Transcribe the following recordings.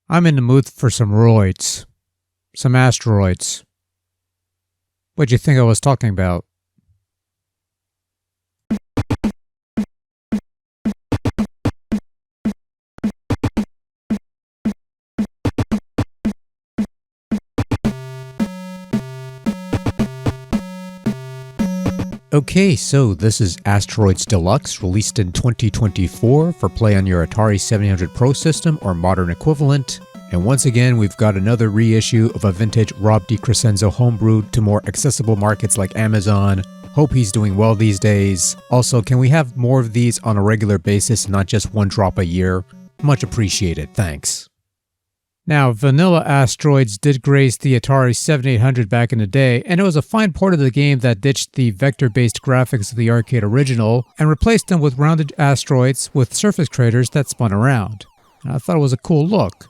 I'm in the mood for some roids. Some asteroids. What'd you think I was talking about? Okay, so this is Asteroids Deluxe, released in 2024 for play on your Atari 7800 Pro system or modern equivalent. And once again, we've got another reissue of a vintage Rob DiCrescenzo homebrew to more accessible markets like Amazon. Hope he's doing well these days. Also, can we have more of these on a regular basis and not just one drop a year? Much appreciated, thanks. Now, vanilla Asteroids did grace the Atari 7800 back in the day, and it was a fine port of the game that ditched the vector-based graphics of the arcade original and replaced them with rounded asteroids with surface craters that spun around. And I thought it was a cool look.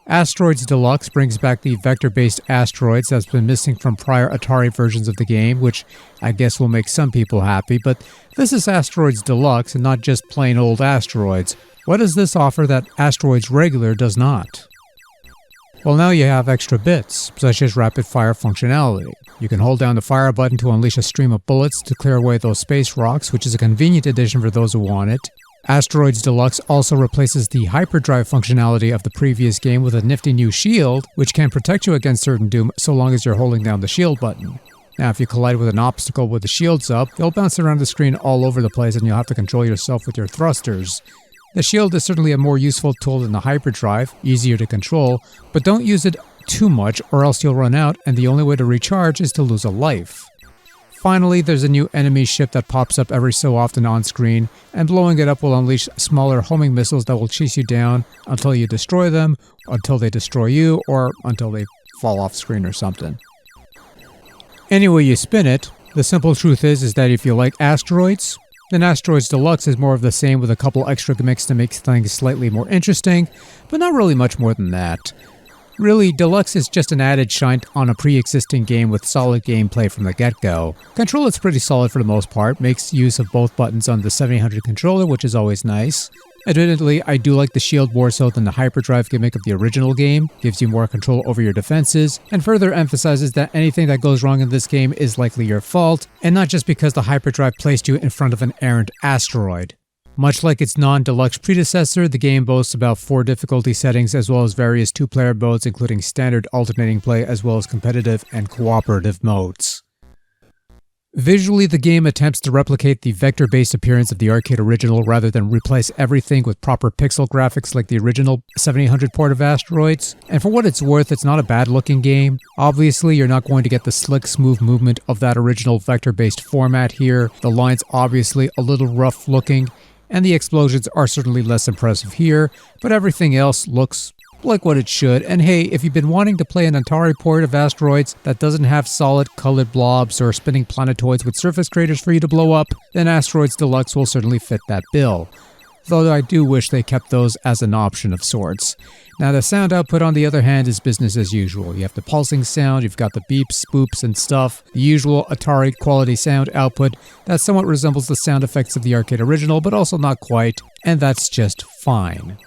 Asteroids Deluxe brings back the vector-based asteroids that's been missing from prior Atari versions of the game, which I guess will make some people happy, but this is Asteroids Deluxe and not just plain old asteroids. What does this offer that Asteroids Regular does not? Well, now you have extra bits, such as rapid fire functionality. You can hold down the fire button to unleash a stream of bullets to clear away those space rocks, which is a convenient addition for those who want it. Asteroids Deluxe also replaces the hyperdrive functionality of the previous game with a nifty new shield, which can protect you against certain doom so long as you're holding down the shield button. Now, if you collide with an obstacle with the shields up, you'll bounce around the screen all over the place and you'll have to control yourself with your thrusters. The shield is certainly a more useful tool than the hyperdrive, easier to control, but don't use it too much or else you'll run out and the only way to recharge is to lose a life. Finally, there's a new enemy ship that pops up every so often on screen, and blowing it up will unleash smaller homing missiles that will chase you down until you destroy them, until they destroy you, or until they fall off screen or something. Any way you spin it, the simple truth is that if you like asteroids, then Asteroids Deluxe is more of the same with a couple extra gimmicks to make things slightly more interesting, but not really much more than that. Really, Deluxe is just an added shine on a pre-existing game with solid gameplay from the get-go. Control is pretty solid for the most part, makes use of both buttons on the 7800 controller, which is always nice. Admittedly, I do like the shield more so than the hyperdrive gimmick of the original game, gives you more control over your defenses, and further emphasizes that anything that goes wrong in this game is likely your fault, and not just because the hyperdrive placed you in front of an errant asteroid. Much like its non-deluxe predecessor, the game boasts about 4 difficulty settings as well as various 2-player modes including standard alternating play as well as competitive and cooperative modes. Visually, the game attempts to replicate the vector-based appearance of the arcade original rather than replace everything with proper pixel graphics like the original 7800 port of Asteroids. And for what it's worth, it's not a bad-looking game. Obviously, you're not going to get the slick, smooth movement of that original vector-based format here. The line's obviously a little rough-looking, and the explosions are certainly less impressive here, but everything else looks like what it should. And hey, if you've been wanting to play an Atari port of Asteroids that doesn't have solid colored blobs or spinning planetoids with surface craters for you to blow up, then Asteroids Deluxe will certainly fit that bill. Though I do wish they kept those as an option of sorts. Now the sound output on the other hand is business as usual. You have the pulsing sound, you've got the beeps, spoops and stuff, the usual Atari quality sound output that somewhat resembles the sound effects of the arcade original but also not quite, and that's just fine.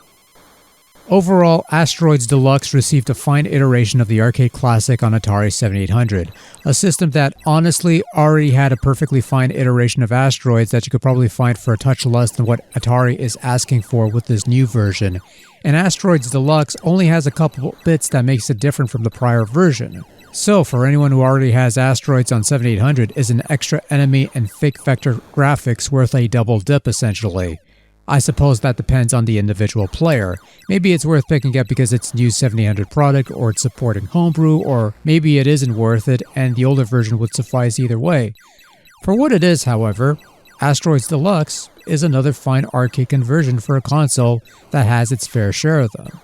Overall, Asteroids Deluxe received a fine iteration of the arcade classic on Atari 7800, a system that honestly already had a perfectly fine iteration of Asteroids that you could probably find for a touch less than what Atari is asking for with this new version, and Asteroids Deluxe only has a couple bits that makes it different from the prior version. So, for anyone who already has Asteroids on 7800, is an extra enemy and fake vector graphics worth a double dip essentially. I suppose that depends on the individual player. Maybe it's worth picking up because it's a new 7800 product or it's supporting homebrew, or maybe it isn't worth it and the older version would suffice either way. For what it is, however, Asteroids Deluxe is another fine arcade conversion for a console that has its fair share of them.